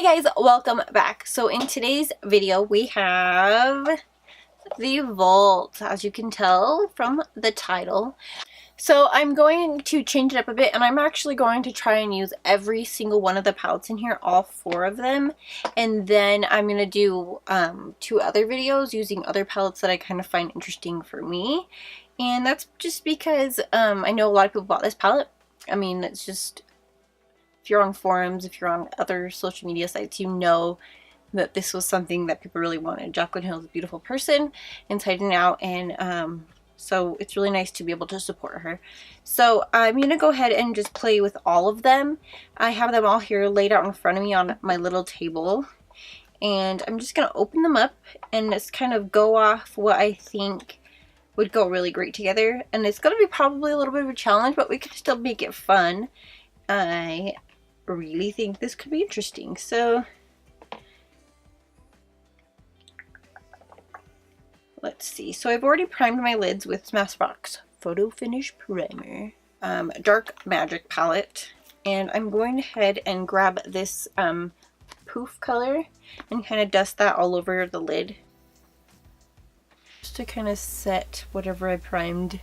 Hey guys, welcome back. So in today's video we have the vault, as you can tell from the title. So I'm going to change it up a bit, and I'm actually going to try and use every single one of the palettes in here, all 4 of them, and then I'm going to do 2 other videos using other palettes that I kind of find interesting for me. And that's just because I know a lot of people bought this palette. I mean, it's just, if you're on forums, if you're on other social media sites, you know that this was something that people really wanted. JACLYN Hill is a beautiful person, inside and out, and so it's really nice to be able to support her. So I'm going to go ahead and just play with all of them. I have them all here laid out in front of me on my little table, and I'm just going to open them up and just kind of go off what I think would go really great together. And it's going to be probably a little bit of a challenge, but we can still make it fun. I really think this could be interesting. So let's see. So I've already primed my lids with Smashbox Photo Finish Primer, Dark Magic palette, and I'm going ahead and grab this poof color and kind of dust that all over the lid, just to kind of set whatever I primed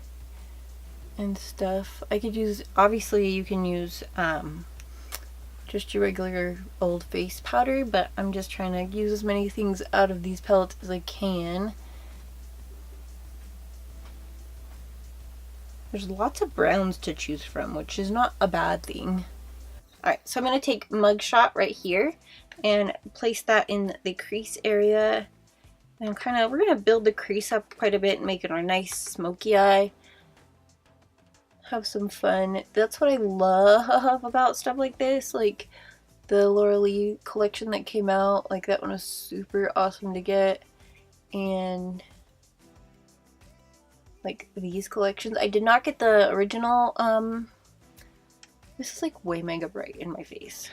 and stuff. I could use, obviously you can use just your regular old face powder, but I'm just trying to use as many things out of these palettes as I can. There's lots of browns to choose from, which is not a bad thing. Alright, so I'm going to take Mugshot right here and place that in the crease area. And we're going to build the crease up quite a bit and make it a nice smoky eye. Have some fun. That's what I love about stuff like this. Like the Laura Lee collection that came out, like that one was super awesome to get. And like these collections, I did not get the original. This is like way mega bright in my face.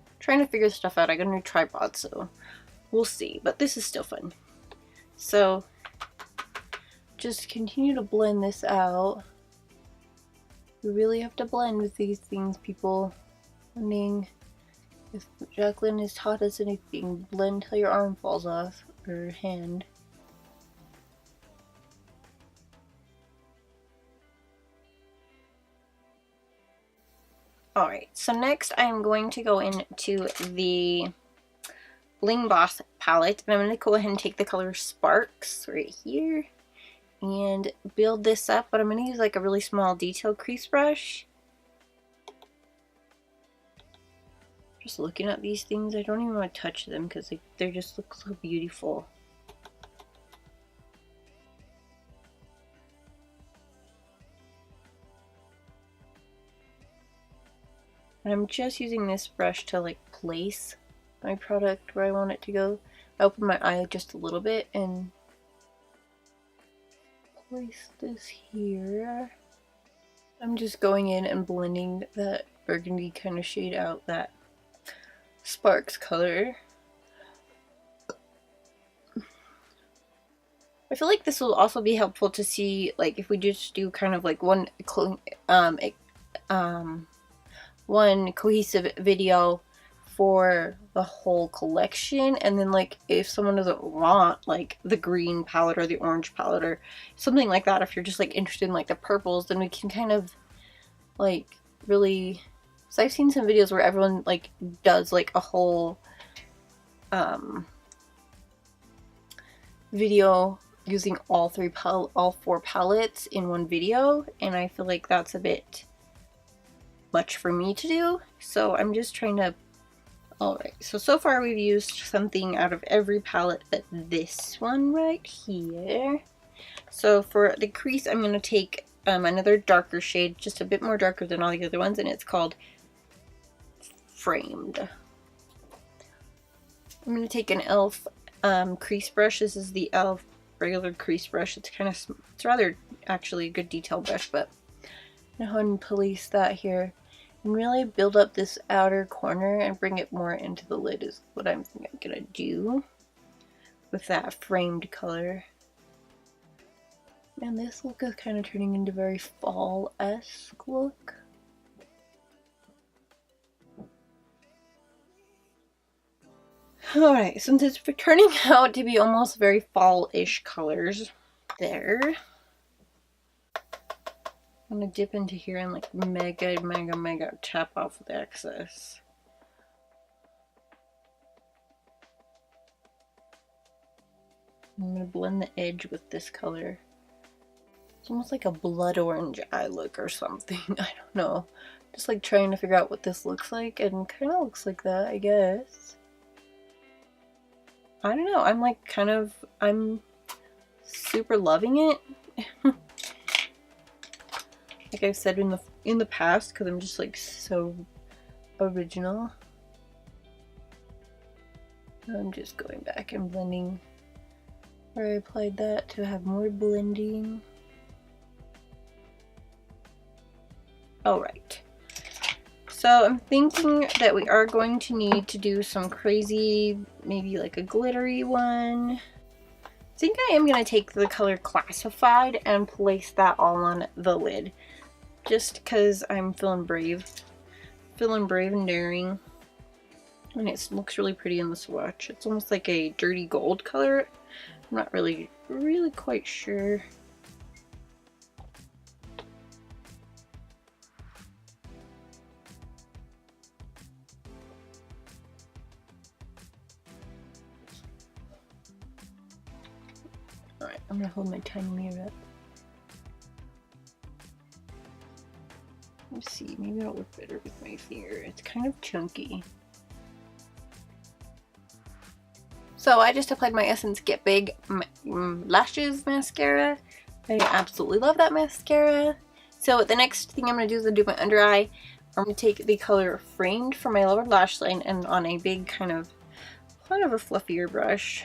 I'm trying to figure stuff out. I got a new tripod, so we'll see, but this is still fun. So just continue to blend this out. You really have to blend with these things, people. I mean, if JACLYN has taught us anything, blend till your arm falls off, or hand. Alright, so next I am going to go into the Bling Boss palette, and I'm going to go ahead and take the color Sparks right here and build this up, but I'm going to use like a really small detail crease brush. Just looking at these things, I don't even want to touch them because they just look so beautiful. And I'm just using this brush to like place my product where I want it to go. I open my eye just a little bit and place this here. I'm just going in and blending that burgundy kind of shade out, that Sparks color. I feel like this will also be helpful to see, like, if we just do kind of like one cohesive video for the whole collection, and then like if someone doesn't want like the green palette or the orange palette or something like that, if you're just like interested in like the purples, then we can kind of like really, so I've seen some videos where everyone like does like a whole video using all 4 palettes in one video, and I feel like that's a bit much for me to do, so I'm just trying to. Alright, so far we've used something out of every palette but this one right here. So for the crease, I'm going to take another darker shade, just a bit more darker than all the other ones, and it's called Framed. I'm going to take an e.l.f. crease brush. This is the e.l.f. regular crease brush. It's it's rather actually a good detail brush, but I'm going to go ahead and place that here and really build up this outer corner and bring it more into the lid is what I'm gonna do with that framed color. And this look is kind of turning into a very fall-esque look. Alright, since it's turning out to be almost very fall-ish colors, there. I'm gonna dip into here and like mega tap off the excess. I'm gonna blend the edge with this color. It's almost like a blood orange eye look or something. I don't know. Just like trying to figure out what this looks like, and kind of looks like that, I guess. I don't know. I'm like I'm super loving it. Like I've said in the past, because I'm just like so original. I'm just going back and blending where I applied that to have more blending. Alright. So I'm thinking that we are going to need to do some crazy, maybe like a glittery one. I think I am going to take the color Classified and place that all on the lid. Just because I'm feeling brave. Feeling brave and daring. And it looks really pretty in the swatch. It's almost like a dirty gold color. I'm not really quite sure. Alright, I'm gonna hold my tiny mirror up. Let's see, maybe it'll look better with my finger. It's kind of chunky. So I just applied my Essence Get Big Lashes mascara. I absolutely love that mascara. So the next thing I'm going to do is do my under eye. I'm going to take the color Framed for my lower lash line and on a big kind of a fluffier brush.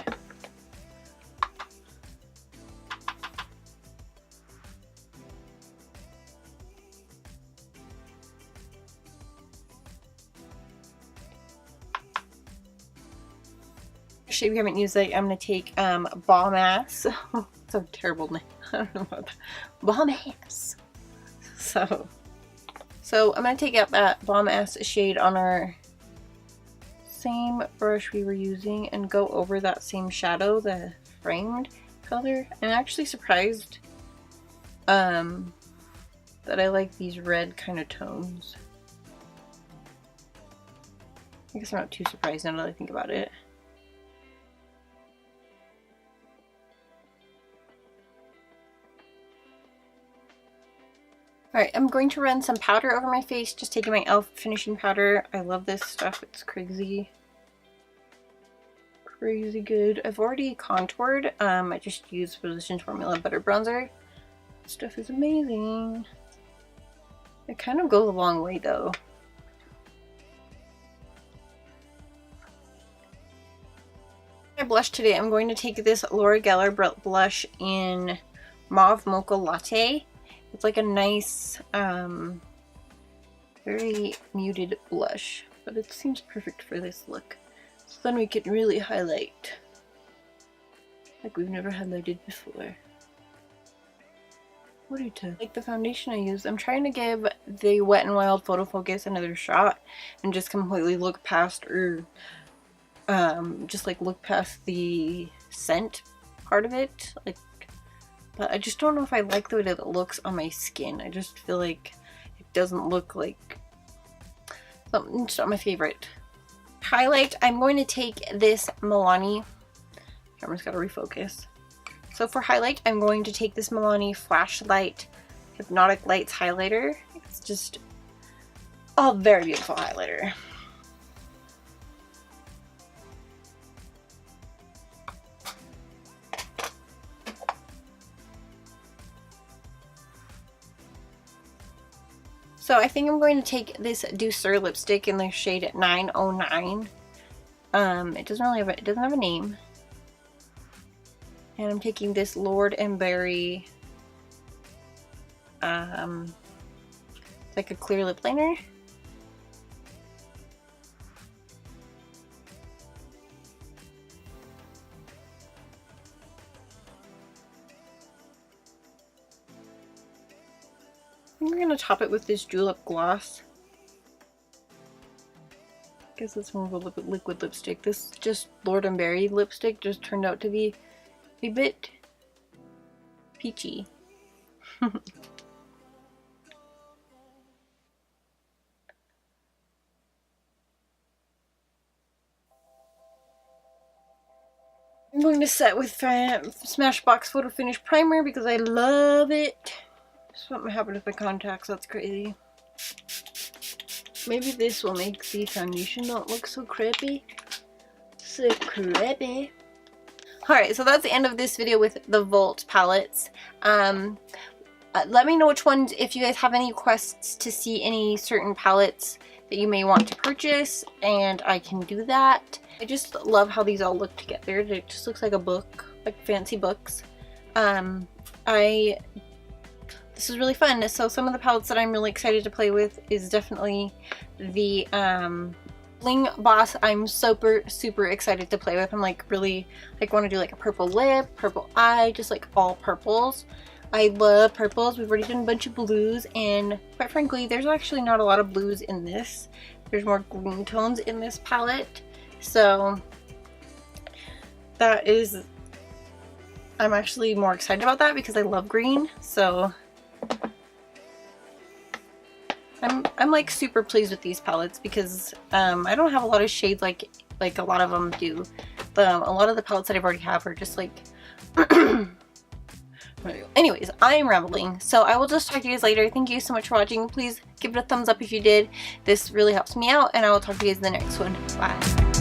Shade we haven't used it, I'm going to take Bomb Ass. It's a terrible name. I don't know about that. Bomb Ass. So I'm going to take out that Bomb Ass shade on our same brush we were using and go over that same shadow, the Framed color. I'm actually surprised that I like these red kind of tones. I guess I'm not too surprised now that I think about it. Alright, I'm going to run some powder over my face, just taking my e.l.f. finishing powder. I love this stuff, it's crazy good. I've already contoured. I just used Physicians Formula Butter Bronzer. This stuff is amazing. It kind of goes a long way though. My blush today, I'm going to take this Laura Geller blush in Mauve Mocha Latte. It's like a nice, very muted blush, but it seems perfect for this look. So then we can really highlight like we've never highlighted before. What do you do? Like the foundation I use, I'm trying to give the Wet n Wild Photo Focus another shot and just completely look past, or just like look past the scent part of it. Like, but I just don't know if I like the way that it looks on my skin. I just feel like it doesn't look like something. It's not my favorite. Highlight, I'm going to take this Milani. Camera's got to refocus. So for highlight, I'm going to take this Milani Flashlight Hypnotic Lights highlighter. It's just a very beautiful highlighter. So I think I'm going to take this Douceur lipstick in the shade 909. It doesn't have a name. And I'm taking this Lord and Berry. It's like a clear lip liner. I'm going to top it with this Julep gloss. guess it's more of a liquid lipstick. This just Lord and Berry lipstick just turned out to be a bit peachy. I'm going to set with Smashbox Photo Finish Primer because I love it. Something happened with my contacts, that's crazy. Maybe this will make the foundation not look so crappy. So crappy. Alright, so that's the end of this video with the Volt palettes. Let me know which ones, if you guys have any requests to see any certain palettes that you may want to purchase, and I can do that. I just love how these all look together. It just looks like a book, like fancy books. This is really fun. So some of the palettes that I'm really excited to play with is definitely the Bling Boss. I'm super excited to play with. I'm like really like want to do like a purple lip, purple eye, just like all purples. I love purples. We've already done a bunch of blues, and quite frankly there's actually not a lot of blues in this. There's more green tones in this palette, so that is, I'm actually more excited about that because I love green. So I'm like super pleased with these palettes because I don't have a lot of shades like a lot of them do. A lot of the palettes that I've already have are just like anyways, I'm rambling, so I will just talk to you guys later. Thank you so much for watching. Please give it a thumbs up if you did. This really helps me out, and I will talk to you guys in the next one. Bye.